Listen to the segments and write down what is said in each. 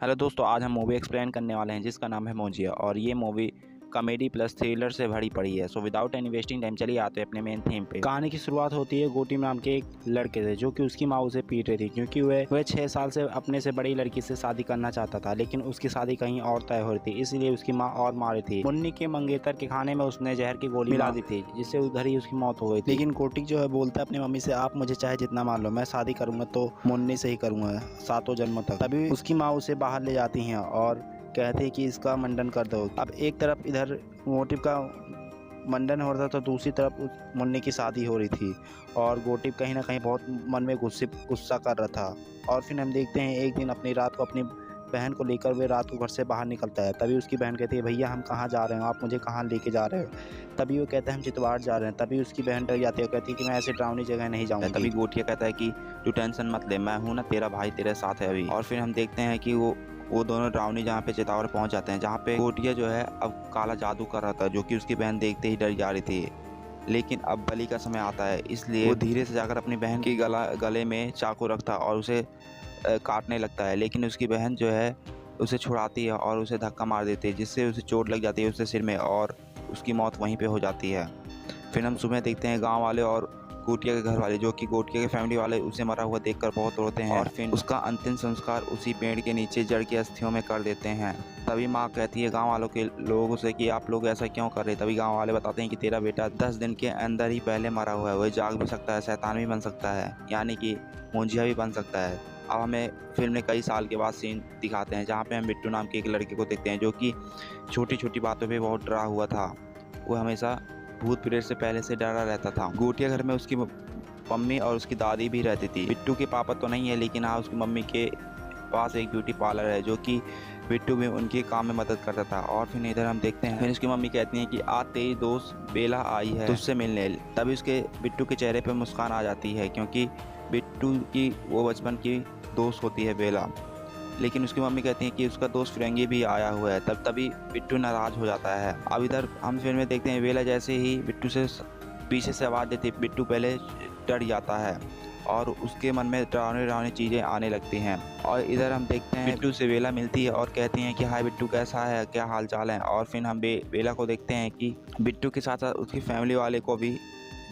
Hello दोस्तों, आज हम मूवी एक्सप्लेन करने वाले हैं जिसका नाम है मौजिया और ये मूवी कॉमेडी प्लस थ्रिलर से भरी पड़ी है। So without any wasting time चलिए आते हैं अपने मेन थीम पे। कहानी की शुरुआत होती है गोटी नाम के एक लड़के से, जो कि उसकी माँ उसे पीट रही थी क्योंकि वह 6 साल से अपने से बड़ी लड़की से शादी करना चाहता था, लेकिन उसकी शादी कहीं और तय हो रही थी, इसलिए उसकी माँ और मार रही थी। मुन्नी के मंगेतर के खाने में उसने जहर की गोली मिला दी थी, जिससे उधर ही उसकी मौत हो गई थी। लेकिन गोटी जो है बोलता है अपनी मम्मी से, आप मुझे चाहे जितना मान लो, मैं शादी करूंगा तो मुन्नी से ही करूंगा, 7 जन्मों तक। तभी उसकी माँ उसे बाहर ले जाती है और कहते हैं कि इसका मुंडन कर दो। अब एक तरफ इधर मोटिव का मुंडन हो रहा था तो दूसरी तरफ उस मुन्नी की शादी हो रही थी और गोटिव कहीं ना कहीं बहुत मन में गुस्सा कर रहा था। और फिर हम देखते हैं एक दिन अपनी रात को अपनी बहन को लेकर वे रात को घर से बाहर निकलता है। तभी उसकी बहन कहती है, भैया हम कहाँ जा रहे हो, आप मुझे कहाँ लेके जा रहे हो। तभी वो कहता है हम चितवाड़ जा रहे हैं। तभी उसकी बहन डर जाती है, कहती है कि मैं ऐसे डरावनी जगह नहीं जाऊँगा। तभी गोटिया कहता है कि तू टेंशन मत ले, मैं हूँ ना, तेरा भाई तेरे साथ है अभी। और फिर हम देखते हैं कि वो दोनों डरावनी जहाँ पे चितौड़ पहुँच जाते हैं, जहाँ पे गोटिया जो है अब काला जादू कर रहा था, जो कि उसकी बहन देखते ही डर जा रही थी। लेकिन अब बलि का समय आता है, इसलिए वो धीरे से जाकर अपनी बहन की गले में चाकू रखता और उसे काटने लगता है। लेकिन उसकी बहन जो है उसे छुड़ाती है और उसे धक्का मार देती है, जिससे उसे चोट लग जाती है उसके सिर में और उसकी मौत वहीं पे हो जाती है। फिर हम सुबह देखते हैं गांव वाले और गोटिया के घर वाले, जो कि गोटिया के फैमिली वाले, उसे मरा हुआ देखकर बहुत रोते हैं और फिर उसका अंतिम संस्कार उसी पेड़ के नीचे जड़ की अस्थियों में कर देते हैं। तभी माँ कहती है गांव वालों के लोगों से कि आप लोग ऐसा क्यों कर रहे। तभी गांव वाले बताते हैं कि तेरा बेटा 10 दिन के अंदर ही पहले मरा हुआ है, वह जाग भी सकता है, शैतान भी बन सकता है, यानी कि मोंजिया भी बन सकता है। अब हमें फिल्म में कई साल के बाद सीन दिखाते हैं, जहाँ पे हम बिट्टू नाम के एक लड़के को देखते हैं, जो कि छोटी छोटी बातों पे बहुत डरा हुआ था। वो हमेशा भूत प्रेत से पहले से डरा रहता था। गोटिया घर में उसकी मम्मी और उसकी दादी भी रहती थी। बिट्टू के पापा तो नहीं है, लेकिन हाँ उसकी मम्मी के पास एक ब्यूटी पार्लर है, जो कि बिट्टू भी उनके काम में मदद करता था। और फिर इधर हम देखते हैं, फिर उसकी मम्मी कहती हैं कि आज तेरी दोस्त बेला आई है तुझसे मिलने। तभी उसके बिट्टू के चेहरे पर मुस्कान आ जाती है, क्योंकि बिट्टू की वो बचपन की दोस्त होती है बेला। लेकिन उसकी मम्मी कहती है कि उसका दोस्त फिरंगी भी आया हुआ है। तभी बिट्टू नाराज हो जाता है। अब इधर हम फिल्म में देखते हैं बेला जैसे ही बिट्टू से पीछे से आवाज़ देती है, बिट्टू पहले डर जाता है और उसके मन में डरावनी चीज़ें आने लगती हैं। और इधर हम देखते हैं बिट्टू से बेला मिलती है और कहती हैं कि हाय बिट्टू, कैसा है, क्या हाल चाल है। और फिर हम बेला को देखते हैं कि बिट्टू के साथ साथ उसकी फैमिली वाले को भी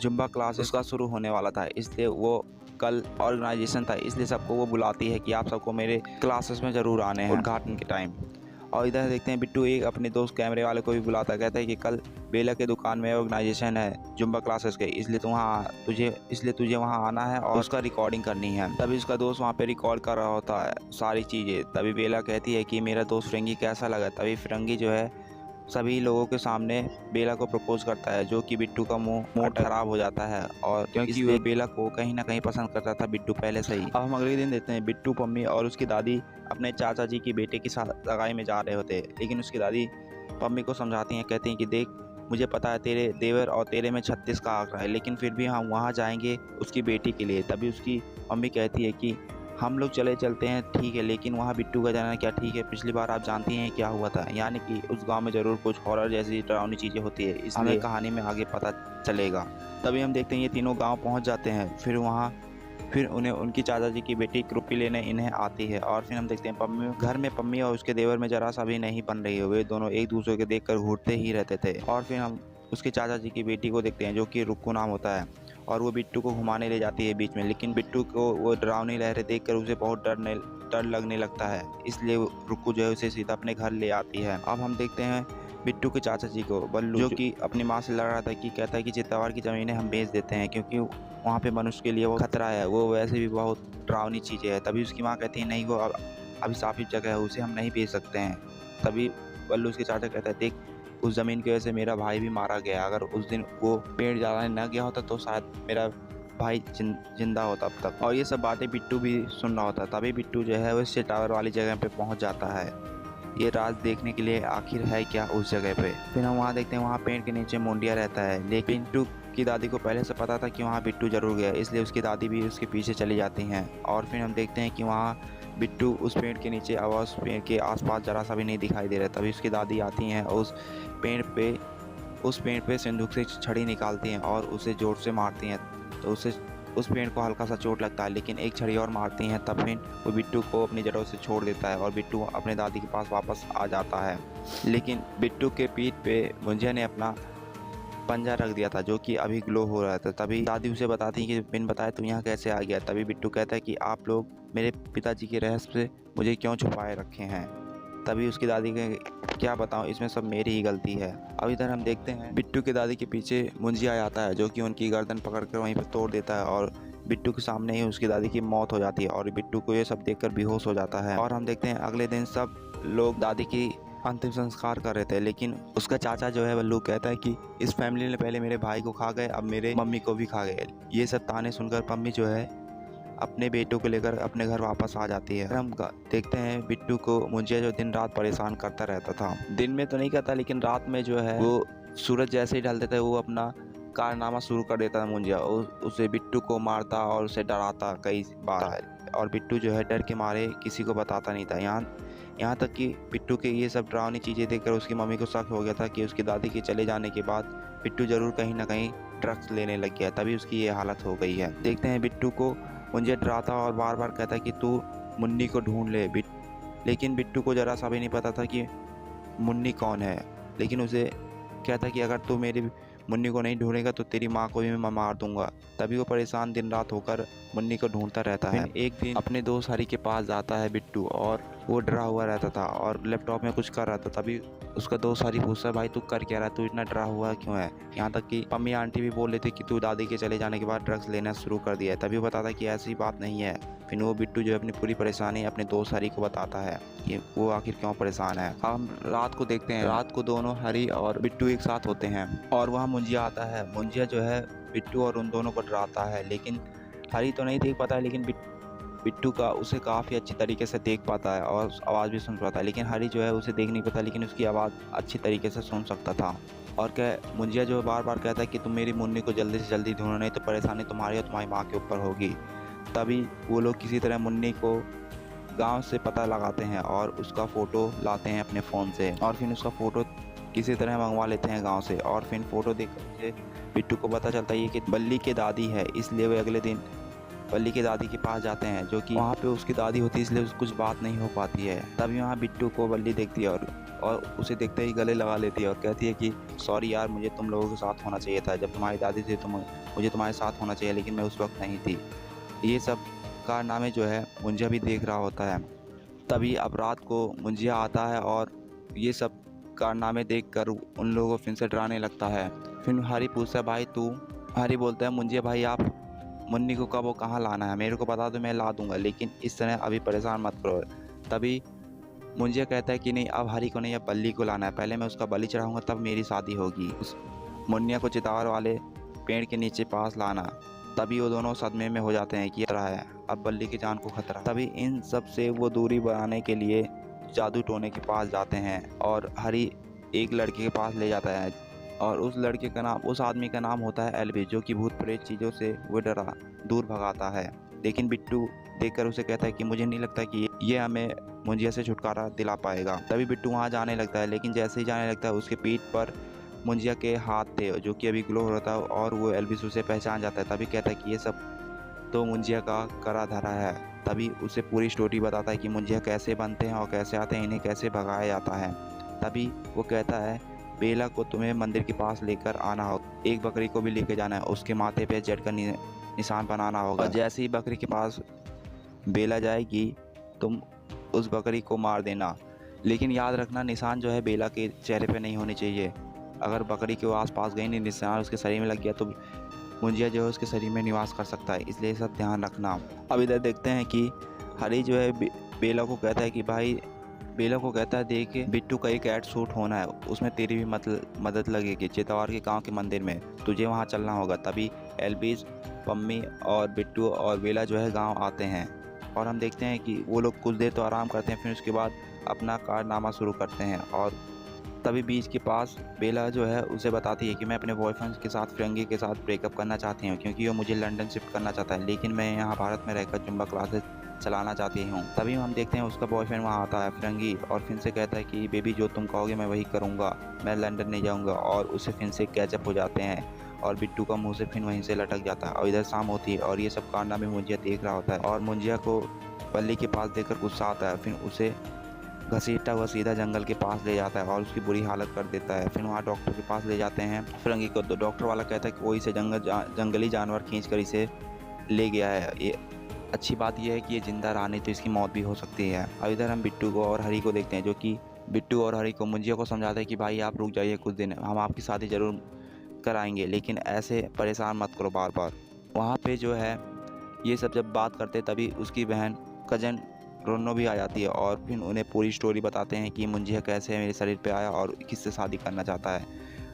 जुम्बा क्लास उसका शुरू होने वाला था, इसलिए वो कल ऑर्गेनाइजेशन था, इसलिए सबको वो बुलाती है कि आप सबको मेरे क्लासेस में ज़रूर आने हैं उद्घाटन के टाइम। और इधर देखते हैं बिट्टू एक अपने दोस्त कैमरे वाले को भी बुलाता है, कहता है कि कल बेला के दुकान में ऑर्गेनाइजेशन है जुम्बा क्लासेस के, इसलिए तुझे वहाँ आना है और उसका रिकॉर्डिंग करनी है। तभी उसका दोस्त वहाँ पे रिकॉर्ड कर रहा होता है सारी चीज़ें। तभी बेला कहती है कि मेरा दोस्त फिरंगी कैसा लगा। तभी फिरंगी जो है सभी लोगों के सामने बेला को प्रपोज करता है, जो कि बिट्टू का मूड खराब हो जाता है, और क्योंकि वो बेला को कहीं ना कहीं पसंद करता था बिट्टू पहले से ही। अब हम अगले दिन देखते हैं बिट्टू, पम्मी और उसकी दादी अपने चाचा जी की बेटे की सगाई में जा रहे होते हैं। लेकिन उसकी दादी पम्मी को समझाती हैं, कहती हैं कि देख, मुझे पता है तेरे देवर और तेरे में 36 का आंकड़ा है, लेकिन फिर भी हम वहाँ जाएंगे उसकी बेटी के लिए। तभी उसकी मम्मी कहती है कि हम लोग चलते हैं, ठीक है, लेकिन वहाँ बिट्टू का जाना क्या ठीक है, पिछली बार आप जानती हैं क्या हुआ था, यानी कि उस गांव में ज़रूर कुछ हॉरर जैसी डरावनी चीज़ें होती है, इसलिए कहानी में आगे पता चलेगा। तभी हम देखते हैं ये तीनों गांव पहुंच जाते हैं। फिर उन्हें उनकी चाचा जी की बेटी कृपी लेने इन्हें आती है। और फिर हम देखते हैं घर में पम्मी और उसके देवर में जरा सा भी नहीं बन रही है, वे दोनों एक दूसरे को देखकर घूरते ही रहते थे। और फिर हम उसके चाचा जी की बेटी को देखते हैं, जो कि रुक्कू नाम होता है, और वो बिट्टू को घुमाने ले जाती है बीच में। लेकिन बिट्टू को वो डरावनी लहरें देखकर उसे बहुत डर लगने लगता है, इसलिए रुक्कू जो है उसे सीधा अपने घर ले आती है। अब हम देखते हैं बिट्टू के चाचा जी को, बल्लू, जो कि अपनी माँ से लड़ रहा था, कि कहता है कि चित्तौड़ की ज़मीनें हम बेच देते हैं, क्योंकि वहाँ पे मनुष्य के लिए वो खतरा है, वो वैसे भी बहुत डरावनी चीज़ें है। तभी उसकी माँ कहती है नहीं, वो अभिशापित जगह है, उसे हम नहीं बेच सकते हैं। तभी बल्लू उसके चाचा कहता है, देख, उस ज़मीन की वजह से मेरा भाई भी मारा गया, अगर उस दिन वो पेड़ जलाने न गया होता तो शायद मेरा भाई जिंदा होता अब तक। और ये सब बातें बिट्टू भी सुन रहा होता। तभी बिट्टू जो है वो इससे टावर वाली जगह पे पहुंच जाता है, ये राज देखने के लिए आखिर है क्या उस जगह पे। फिर हम वहाँ देखते हैं, वहाँ पेड़ के नीचे मुंडिया रहता है, लेकिन बिट्टू की दादी को पहले से पता था कि वहाँ बिट्टू जरूर गया, इसलिए उसकी दादी भी उसके पीछे चली जाती हैं। और फिर हम देखते हैं कि वहाँ बिट्टू उस पेड़ के नीचे, आवाज़ पेड़ के आसपास जरा सा भी नहीं दिखाई दे रहा। तभी उसकी दादी आती हैं, उस पेड़ पे सिंदूक से छड़ी निकालती हैं और उसे जोर से मारती हैं, तो उसे उस पेड़ को हल्का सा चोट लगता है, लेकिन एक छड़ी और मारती हैं। तब फिर वो बिट्टू को अपनी जड़ों से छोड़ देता है और बिट्टू अपने दादी के पास वापस आ जाता है। लेकिन बिट्टू के पीठ पे मुंजिया ने अपना पंजा रख दिया था, जो कि अभी ग्लो हो रहा था। तभी दादी उसे बताती है कि बिन बताए तू यहाँ कैसे आ गया। तभी बिट्टू कहता है कि आप लोग मेरे पिताजी के रहस्य से मुझे क्यों छुपाए रखे हैं। तभी उसकी दादी के क्या बताऊं, इसमें सब मेरी ही गलती है। अब इधर हम देखते हैं बिट्टू की दादी के पीछे मुंजिया आता है, जो कि उनकी गर्दन पकड़कर वहीं पर तोड़ देता है और बिट्टू के सामने ही उसकी दादी की मौत हो जाती है और बिट्टू को ये सब देखकर बेहोश हो जाता है। और हम देखते हैं अगले दिन सब लोग दादी की अंतिम संस्कार कर रहे थे, लेकिन उसका चाचा जो है बल्लू कहता है कि इस फैमिली ने पहले मेरे भाई को खा गए, अब मेरे मम्मी को भी खा गए। ये सब ताने सुनकर पम्मी जो है अपने बेटों को लेकर अपने घर वापस आ जाती है। हम देखते हैं बिट्टू को मुंजिया जो दिन रात परेशान करता रहता था। दिन में तो नहीं करता, लेकिन रात में जो है वो सूरज जैसे ही ढलते थे वो अपना कारनामा शुरू कर देता था। मुंजिया उसे बिट्टू को मारता और उसे डराता कई बार, और बिट्टू जो है डर के मारे किसी को बताता नहीं था। यहाँ तक कि बिट्टू के ये सब डरावनी चीज़ें देखकर उसकी मम्मी को शक हो गया था कि उसकी दादी के चले जाने के बाद बिट्टू जरूर कहीं ना कहीं ड्रग्स लेने लग गया, तभी उसकी ये हालत हो गई है। देखते हैं बिट्टू को मुंजिया डराता और बार बार कहता है कि तू मुन्नी को ढूंढ ले। लेकिन बिट्टू को ज़रा सा भी नहीं पता था कि मुन्नी कौन है। लेकिन उसे कहता कि अगर तू मेरी मुन्नी को नहीं ढूंढेगा तो तेरी माँ को भी मैं मार दूंगा। तभी वो परेशान दिन रात होकर मुन्नी को ढूंढता रहता है। एक दिन अपने दोस्त हरी के पास जाता है बिट्टू, और वो डरा हुआ रहता था और लैपटॉप में कुछ कर रहा था। तभी उसका दोस्त हरी पूछता है, भाई तू कर क्या रहा है, तू इतना डरा हुआ क्यों है। यहाँ तक कि मम्मी आंटी भी बोल रही थी कि तू दादी के चले जाने के बाद ड्रग्स लेना शुरू कर दिया है। तभी वो बताता है कि ऐसी बात नहीं है। फिर वो बिट्टू जो है अपनी पूरी परेशानी अपने दोस्त हरी को बताता है कि वो आखिर क्यों परेशान है। अब हम रात को देखते हैं, रात को दोनों हरी और बिट्टू एक साथ होते हैं और वहाँ मुंजिया आता है। मुंजिया जो है बिट्टू और उन दोनों को डराता है, लेकिन हरी तो नहीं देख पाता है, लेकिन बिट्टू का उसे काफ़ी अच्छी तरीके से देख पाता है और आवाज़ भी सुन पाता है। लेकिन हरी जो है उसे देख नहीं पाता, लेकिन उसकी आवाज़ अच्छी तरीके से सुन सकता था। और मुंजिया जो बार बार कहता है कि तुम मेरी मुन्नी को जल्दी से जल्दी ढूंढो, नहीं तो परेशानी तुम्हारी और तुम्हारी माँ के ऊपर होगी। तभी वो लोग किसी तरह मुन्नी को गांव से पता लगाते हैं और उसका फ़ोटो लाते हैं अपने फ़ोन से, और फिर उसका फ़ोटो किसी तरह मंगवा लेते हैं गांव से। और फिर फ़ोटो देखकर बिट्टू को पता चलता है कि बल्ली की दादी है, इसलिए वे अगले दिन बल्ली की दादी के पास जाते हैं, जो कि वहाँ पे उसकी दादी होती है, इसलिए कुछ बात नहीं हो पाती है। तभी वहाँ बिट्टू को बल्ली देखती है और उसे देखते ही गले लगा लेती है और कहती है कि सॉरी यार, मुझे तुम लोगों के साथ होना चाहिए था। जब तुम्हारी दादी थी तो मुझे तुम्हारे साथ होना चाहिए, लेकिन मैं उस वक्त नहीं थी। ये सब कारनामे जो है मुंजिया भी देख रहा होता है। तभी अब रात को मुंजिया आता है और ये सब कारनामे देखकर उन लोगों को फिर से डराने लगता है। फिर हरी पूछता है, भाई तू। हरी बोलता है, मुंजिया भाई आप मुन्नी को कब वो कहाँ लाना है, मेरे को बता दो, मैं ला दूंगा, लेकिन इस तरह अभी परेशान मत करो। तभी मुंजिया कहता है कि नहीं, अब हरी को नहीं, अब बल्ली को लाना है। पहले मैं उसका बलि चढ़ाऊंगा, तब मेरी शादी होगी। उस मुन्निया को चितार वाले पेड़ के नीचे पास लाना। तभी वो दोनों सदमे में हो जाते हैं कि खतरा है, अब बल्ली की जान को खतरा। तभी इन सब से वो दूरी बनाने के लिए जादू टोने के पास जाते हैं और हरी एक लड़के के पास ले जाता है, और उस लड़के का नाम, उस आदमी का नाम होता है एल्विस, जो कि भूत प्रेत चीज़ों से वो दूर भगाता है। लेकिन बिट्टू देखकर उसे कहता है कि मुझे नहीं लगता कि ये हमें मुंजिया से छुटकारा दिला पाएगा। तभी बिट्टू वहाँ जाने लगता है, लेकिन जैसे ही जाने लगता है उसके पीठ पर मुंजिया के हाथ थे, जो कि अभी ग्लो हो रहा था, और वो एल्विस उसे पहचान जाता है। तभी कहता है कि ये सब तो मुंजिया का करा धरा है। तभी उसे पूरी स्टोरी बताता है कि मुंजिया कैसे बनते हैं और कैसे आते हैं, इन्हें कैसे भगाया जाता है। तभी वो कहता है, बेला को तुम्हें मंदिर के पास लेकर आना होगा, एक बकरी को भी लेकर जाना है, उसके माथे पे जेड का निशान बनाना होगा। जैसे ही बकरी के पास बेला जाएगी तुम उस बकरी को मार देना, लेकिन याद रखना निशान जो है बेला के चेहरे पे नहीं होनी चाहिए। अगर बकरी के आसपास गई नहीं, निशान उसके शरीर में लग गया तो मुंजिया जो है उसके शरीर में निवास कर सकता है, इसलिए सब ध्यान रखना। अब इधर देखते हैं कि हरी जो है बेला को कहता है कि भाई, बेला को कहता है, देख बिट्टू का एक ऐड शूट होना है, उसमें तेरी भी मदद लगेगी। चितवार के गांव के मंदिर में तुझे वहां चलना होगा। तभी एल्विस, पम्मी और बिट्टू और बेला जो है गांव आते हैं, और हम देखते हैं कि वो लोग कुछ देर तो आराम करते हैं, फिर उसके बाद अपना कारनामा शुरू करते हैं। और तभी बीच के पास बेला जो है उसे बताती है कि मैं अपने बॉयफ्रेंड के साथ, फिरंगी के साथ ब्रेकअप करना चाहती हूँ, क्योंकि वो मुझे लंदन शिफ्ट करना चाहता है, लेकिन मैं यहाँ भारत में रहकर जुम्बा क्लासेस चलाना चाहती हूँ। तभी हम देखते हैं उसका बॉयफ्रेंड वहाँ आता है, फिरंगी, और फिर से कहता है कि बेबी जो तुम कहोगे मैं वही करूँगा, मैं लंदन नहीं जाऊँगा, और उसे फिर से कैचअप हो जाते हैं। और बिट्टू का मुंह से फिर वहीं से लटक जाता है। और इधर शाम होती है और ये सब कारनामे मुंजिया देख रहा होता है और मुंजिया को बल्ली के पास देखकर गुस्सा आता है। फिर उसे घसीटता हुआ सीधा जंगल के पास ले जाता है और उसकी बुरी हालत कर देता है। फिर वहाँ डॉक्टर के पास ले जाते हैं फिरंगी को, तो डॉक्टर वाला कहता है कि वो इसे जंगली जानवर खींच कर इसे ले गया है। ये अच्छी बात यह है कि ये जिंदा रहा, नहीं तो इसकी मौत भी हो सकती है। अब इधर हम बिट्टू को और हरी को देखते हैं, जो कि बिट्टू और हरी को मुंजिया को समझाते हैं कि भाई आप रुक जाइए कुछ दिन, हम आपकी शादी ज़रूर कराएंगे, लेकिन ऐसे परेशान मत करो बार बार। वहाँ पे जो है ये सब जब बात करते तभी उसकी बहन कजन रोनो भी आ जाती है और फिर उन्हें पूरी स्टोरी बताते हैं कि मुंजिया कैसे मेरे शरीर पे आया और किससे शादी करना चाहता है।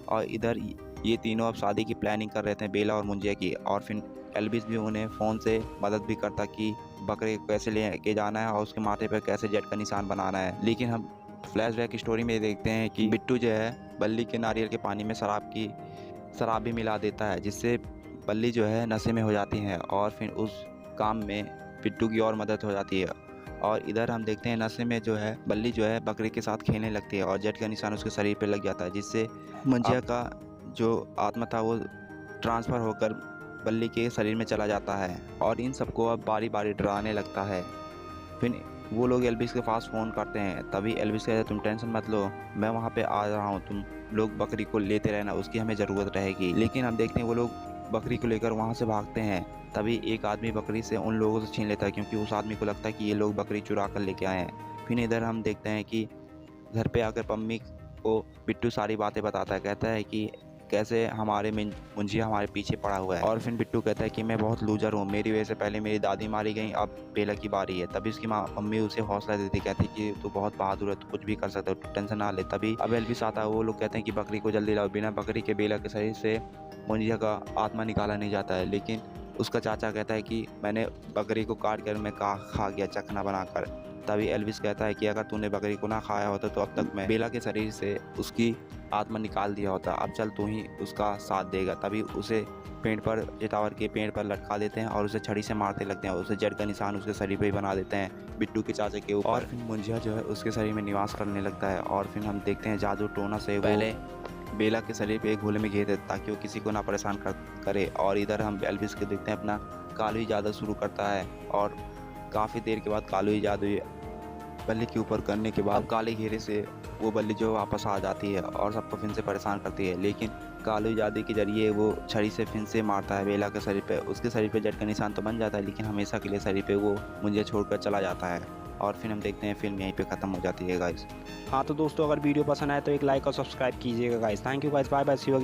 और इधर ये तीनों अब शादी की प्लानिंग कर रहे थे, बेला और मुंजिया की। और फिर एल्विस भी उन्हें फ़ोन से मदद भी करता कि बकरे को कैसे लेके जाना है और उसके माथे पर कैसे जेट का निशान बनाना है। लेकिन हम फ्लैशबैक स्टोरी में देखते हैं कि बिट्टू जो है बल्ली के नारियल के पानी में शराब भी मिला देता है, जिससे बल्ली जो है नशे में हो जाती है और फिर उस काम में बिट्टू की और मदद हो जाती है। और इधर हम देखते हैं नशे में जो है बल्ली जो है बकरी के साथ खेलने लगती है और जेट का निशान उसके शरीर पे लग जाता है, जिससे मुंजिया का जो आत्मा था वो ट्रांसफ़र होकर बल्ली के शरीर में चला जाता है और इन सबको अब बारी बारी डराने लगता है। फिर वो लोग एल्विस के पास फ़ोन करते हैं, तभी एल्विस कहता है तुम टेंशन मत लो, मैं वहाँ पे आ रहा हूँ, तुम लोग बकरी को लेते रहना, उसकी हमें ज़रूरत रहेगी। लेकिन हम देखते हैं वो लोग बकरी को लेकर वहाँ से भागते हैं। तभी एक आदमी बकरी से उन लोगों से छीन लेता है, क्योंकि उस आदमी को लगता है कि ये लोग बकरी चुरा कर लेके आए हैं। फिर इधर हम देखते हैं कि घर पे आकर पम्मी को बिट्टू सारी बातें बताता है, कहता है कि कैसे हमारे मुंजिया हमारे पीछे पड़ा हुआ है। और फिर बिट्टू कहता है कि मैं बहुत लूजर हूँ, मेरी वजह से पहले मेरी दादी मारी गई, अब बेला की बारी है। तभी उसकी मम्मी उसे हौसला देती, कहती कि तू बहुत बहादुर है, तू कुछ भी कर सकता है, तू टेंशन ना ले। तभी अब एल्विस आता है, वो लोग कहते हैं कि बकरी को जल्दी लाओ, बिना बकरी के बेला के शरीर से मुंजिया का आत्मा निकाला नहीं जाता है। लेकिन उसका चाचा कहता है कि मैंने बकरी को काट कर मैं खा गया चखना बनाकर। तभी एल्विस कहता है कि अगर तूने बकरी को ना खाया होता तो अब तक मैं बेला के शरीर से उसकी आत्मा निकाल दिया होता, अब चल तू ही उसका साथ देगा। तभी उसे पेड़ पर टावर के पेड़ पर लटका देते हैं और उसे छड़ी से मारते लगते हैं, उसे जड़ का निशान उसके शरीर पे ही बना देते हैं बिट्टू के चाचा के ऊपर। और फिर मुंजिया जो है उसके शरीर में निवास करने लगता है और फिर हम देखते हैं जादू टोना से पहले बेला के शरीर पे एक घोले में घेर देता ताकि वो किसी को ना परेशान करे। और इधर हम एल्विस के देखते हैं अपना कालुई जादू शुरू करता है और काफ़ी देर के बाद कालुई जादू बल्ली के ऊपर करने के बाद काले घेरे से वो बल्ली जो वापस आ जाती है और सबको फिर से परेशान करती है। लेकिन कालुई जादू के जरिए वो छड़ी से फिर से मारता है बेला के शरीर पे, उसके शरीर पे जेट का निशान तो बन जाता है, लेकिन हमेशा के लिए शरीर पे वो मुझे छोड़कर चला जाता है। और फिर हम देखते हैं फिल्म यहीं पे ख़त्म हो जाती है गाइस। हाँ तो दोस्तों, अगर वीडियो पसंद आए तो एक लाइक और सब्सक्राइब कीजिएगा guys. Thank you guys, bye bye, see you again.